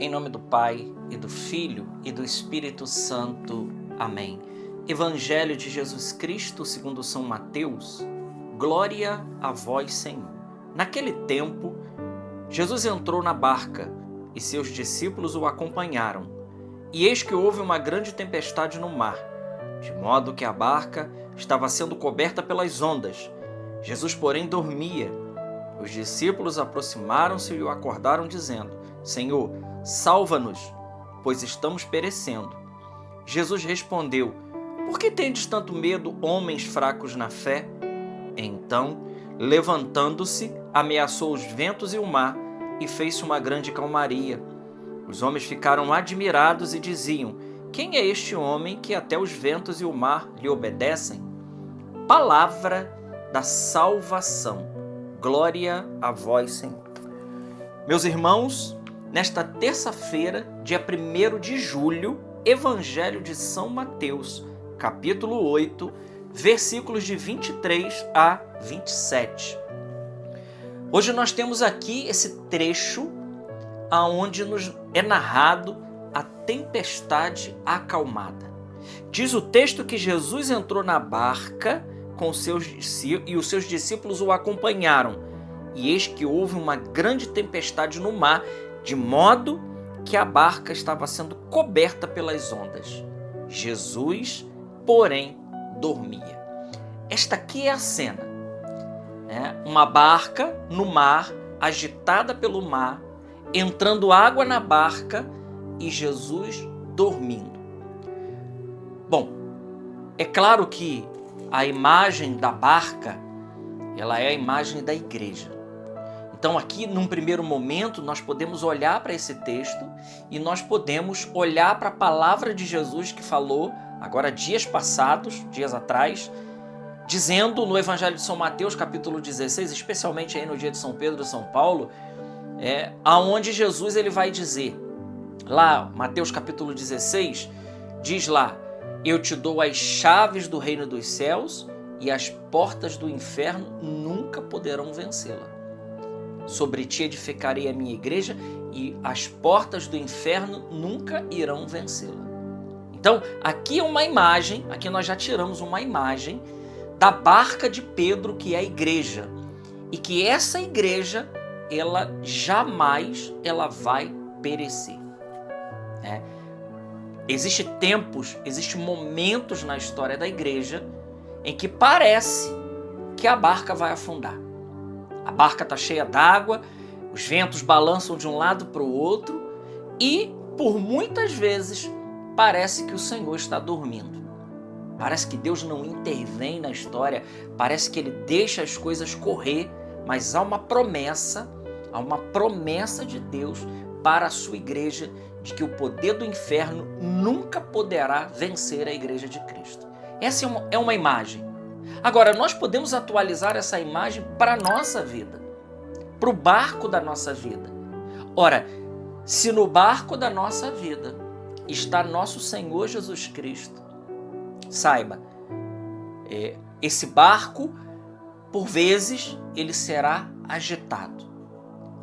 Em nome do Pai, e do Filho, e do Espírito Santo. Amém. Evangelho de Jesus Cristo segundo São Mateus. Glória a vós, Senhor. Naquele tempo, Jesus entrou na barca, e seus discípulos o acompanharam. E eis que houve uma grande tempestade no mar, de modo que a barca estava sendo coberta pelas ondas. Jesus, porém, dormia. Os discípulos aproximaram-se e o acordaram, dizendo: Senhor, salva-nos, pois estamos perecendo. Jesus respondeu: Por que tendes tanto medo, homens fracos na fé? Então, levantando-se, ameaçou os ventos e o mar, e fez-se uma grande calmaria. Os homens ficaram admirados e diziam: Quem é este homem que até os ventos e o mar lhe obedecem? Palavra da salvação. Glória a vós, Senhor. Meus irmãos, nesta terça-feira, dia 1º de julho, Evangelho de São Mateus, capítulo 8, versículos de 23 a 27. Hoje nós temos aqui esse trecho onde nos é narrado a tempestade acalmada. Diz o texto que Jesus entrou na barca e os seus discípulos o acompanharam. E eis que houve uma grande tempestade no mar, de modo que a barca estava sendo coberta pelas ondas. Jesus, porém, dormia. Esta aqui é a cena. Uma barca no mar, agitada pelo mar, entrando água na barca e Jesus dormindo. Bom, é claro que a imagem da barca, ela é a imagem da igreja. Então aqui, num primeiro momento, nós podemos olhar para esse texto e nós podemos olhar para a palavra de Jesus que falou, agora dias atrás, dizendo no Evangelho de São Mateus, capítulo 16, especialmente aí no dia de São Pedro e São Paulo, aonde Jesus ele vai dizer, lá, Mateus capítulo 16, diz lá: Eu te dou as chaves do reino dos céus e as portas do inferno nunca poderão vencê-la. Sobre ti edificarei a minha igreja e as portas do inferno nunca irão vencê-la. Então, aqui é uma imagem, aqui nós já tiramos uma imagem da barca de Pedro, que é a igreja. E que essa igreja, ela jamais vai perecer. Existem tempos, existem momentos na história da igreja em que parece que a barca vai afundar. A barca está cheia d'água, os ventos balançam de um lado para o outro e, por muitas vezes, parece que o Senhor está dormindo. Parece que Deus não intervém na história, parece que Ele deixa as coisas correr, mas há uma promessa de Deus para a sua igreja de que o poder do inferno nunca poderá vencer a igreja de Cristo. Essa é uma imagem. Agora, nós podemos atualizar essa imagem para a nossa vida, para o barco da nossa vida. Ora, se no barco da nossa vida está nosso Senhor Jesus Cristo, saiba, esse barco, por vezes, ele será agitado.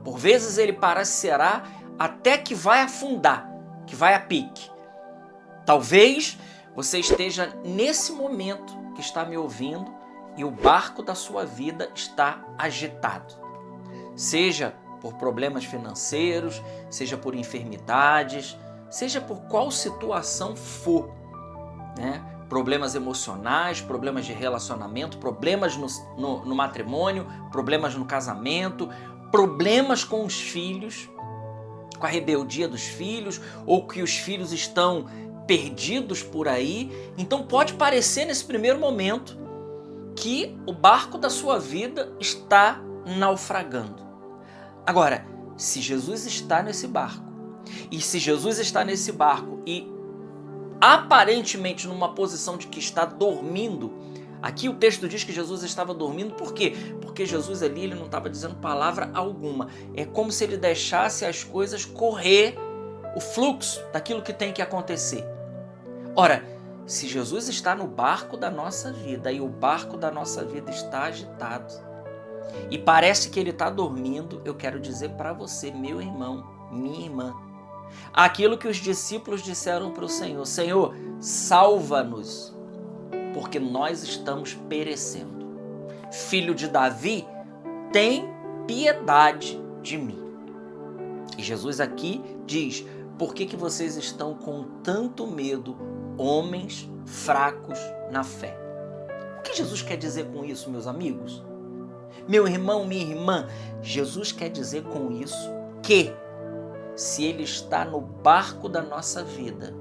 Por vezes ele parecerá até que vai afundar, que vai a pique. Talvez você esteja nesse momento que está me ouvindo e o barco da sua vida está agitado. Seja por problemas financeiros, seja por enfermidades, seja por qual situação for, Problemas emocionais, problemas de relacionamento, problemas no matrimônio, problemas no casamento, problemas com os filhos, com a rebeldia dos filhos, ou que os filhos estão perdidos por aí. Então pode parecer nesse primeiro momento que o barco da sua vida está naufragando. Agora, se Jesus está nesse barco, e se Jesus está nesse barco e aparentemente numa posição de que está dormindo, aqui o texto diz que Jesus estava dormindo, por quê? Porque Jesus ali ele não estava dizendo palavra alguma. É como se ele deixasse as coisas correr, o fluxo daquilo que tem que acontecer. Ora, se Jesus está no barco da nossa vida e o barco da nossa vida está agitado e parece que ele está dormindo, eu quero dizer para você, meu irmão, minha irmã, Aquilo que os discípulos disseram para o Senhor: Senhor, salva-nos, porque nós estamos perecendo. Filho de Davi, tem piedade de mim. E Jesus aqui diz: por que vocês estão com tanto medo, homens fracos na fé? O que Jesus quer dizer com isso, meus amigos? Meu irmão, minha irmã, Jesus quer dizer com isso que, se Ele está no barco da nossa vida,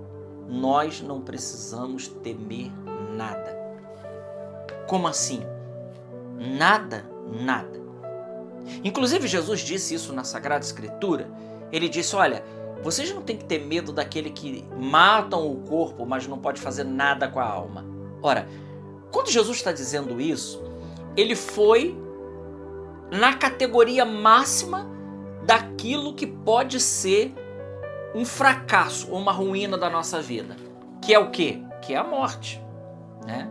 nós não precisamos temer nada. Como assim? Nada, nada. Inclusive, Jesus disse isso na Sagrada Escritura. Ele disse: olha, vocês não têm que ter medo daquele que matam o corpo, mas não pode fazer nada com a alma. Ora, quando Jesus está dizendo isso, ele foi na categoria máxima daquilo que pode ser um fracasso ou uma ruína da nossa vida. Que é o quê? Que é a morte, né?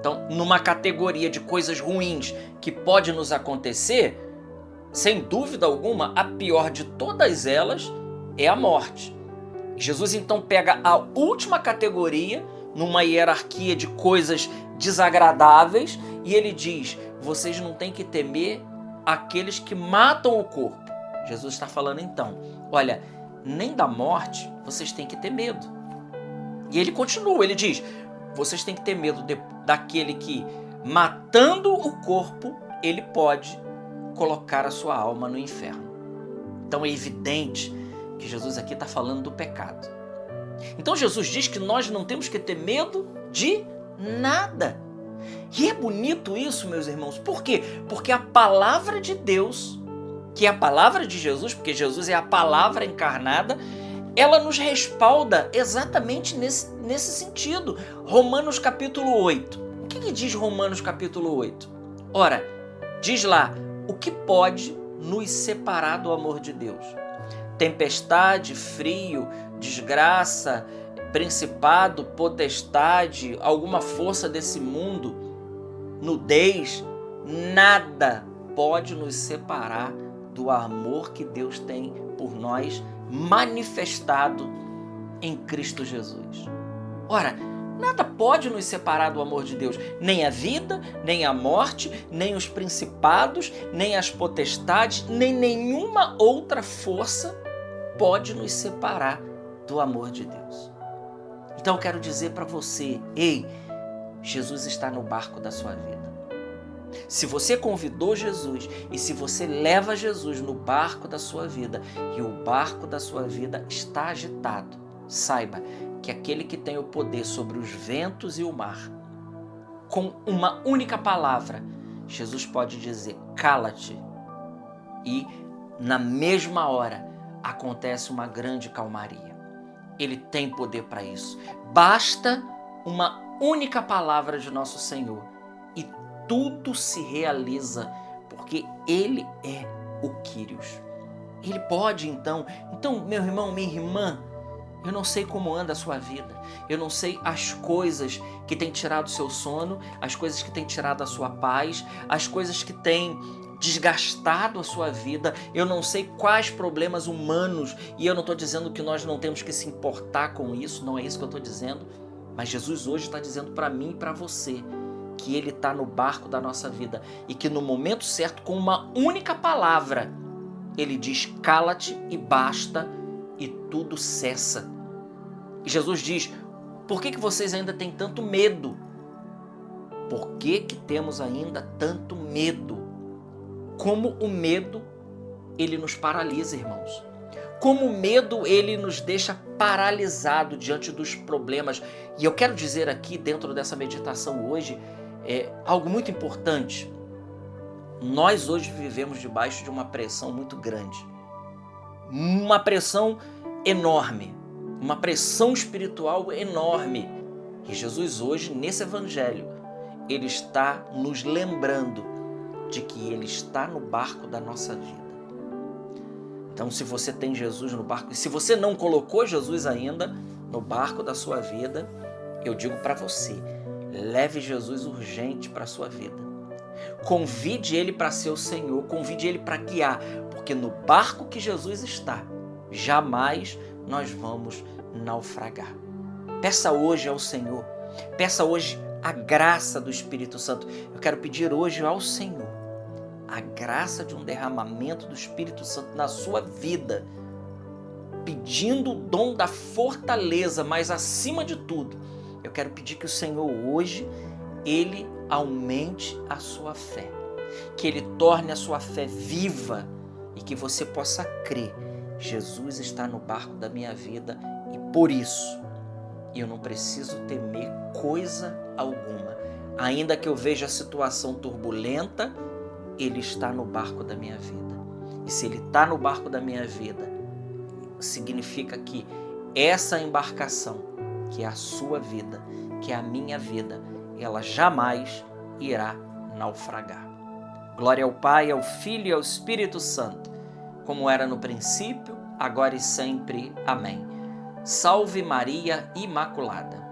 Então, numa categoria de coisas ruins que pode nos acontecer, sem dúvida alguma, a pior de todas elas é a morte. Jesus então pega a última categoria numa hierarquia de coisas desagradáveis e ele diz: vocês não têm que temer aqueles que matam o corpo. Jesus está falando então: olha, nem da morte vocês têm que ter medo. E ele continua, ele diz: vocês têm que ter medo daquele que, matando o corpo, ele pode colocar a sua alma no inferno. Então é evidente que Jesus aqui está falando do pecado. Então Jesus diz que nós não temos que ter medo de nada. E é bonito isso, meus irmãos. Por quê? Porque a palavra de Deus, que é a palavra de Jesus, porque Jesus é a palavra encarnada, ela nos respalda exatamente nesse sentido. Romanos capítulo 8. O que diz Romanos capítulo 8? Ora, diz lá: o que pode nos separar do amor de Deus? Tempestade, frio, desgraça, principado, potestade, alguma força desse mundo, nudez, nada pode nos separar do amor que Deus tem por nós, manifestado em Cristo Jesus. Ora, nada pode nos separar do amor de Deus, nem a vida, nem a morte, nem os principados, nem as potestades, nem nenhuma outra força pode nos separar do amor de Deus. Então eu quero dizer para você: ei, Jesus está no barco da sua vida. Se você convidou Jesus e se você leva Jesus no barco da sua vida e o barco da sua vida está agitado, saiba que aquele que tem o poder sobre os ventos e o mar, com uma única palavra, Jesus pode dizer: cala-te, e na mesma hora acontece uma grande calmaria. Ele tem poder para isso. Basta uma única palavra de nosso Senhor e tudo se realiza, porque Ele é o Quírios. Ele pode então, meu irmão, minha irmã, eu não sei como anda a sua vida, eu não sei as coisas que têm tirado o seu sono, as coisas que têm tirado a sua paz, as coisas que têm desgastado a sua vida, eu não sei quais problemas humanos, e eu não estou dizendo que nós não temos que se importar com isso, não é isso que eu estou dizendo, mas Jesus hoje está dizendo para mim e para você que Ele está no barco da nossa vida e que no momento certo, com uma única palavra, Ele diz: cala-te e basta, e tudo cessa. E Jesus diz: por que vocês ainda têm tanto medo? Por que temos ainda tanto medo? Como o medo, ele nos paralisa, irmãos. Como o medo, ele nos deixa paralisado diante dos problemas. E eu quero dizer aqui, dentro dessa meditação hoje, algo muito importante. Nós hoje vivemos debaixo de uma pressão muito grande. Uma pressão enorme. Uma pressão espiritual enorme. E Jesus hoje, nesse evangelho, ele está nos lembrando de que Ele está no barco da nossa vida. Então, se você tem Jesus no barco, e se você não colocou Jesus ainda no barco da sua vida, eu digo para você: leve Jesus urgente para a sua vida. Convide Ele para ser o Senhor, convide Ele para guiar, porque no barco que Jesus está, jamais nós vamos naufragar. Peça hoje ao Senhor, peça hoje a graça do Espírito Santo. Eu quero pedir hoje ao Senhor a graça de um derramamento do Espírito Santo na sua vida, pedindo o dom da fortaleza, mas acima de tudo, eu quero pedir que o Senhor hoje, Ele aumente a sua fé, que Ele torne a sua fé viva e que você possa crer, Jesus está no barco da minha vida e por isso eu não preciso temer coisa alguma. Ainda que eu veja a situação turbulenta, Ele está no barco da minha vida. E se Ele está no barco da minha vida, significa que essa embarcação, que é a sua vida, que é a minha vida, ela jamais irá naufragar. Glória ao Pai, ao Filho e ao Espírito Santo, como era no princípio, agora e sempre. Amém. Salve Maria Imaculada.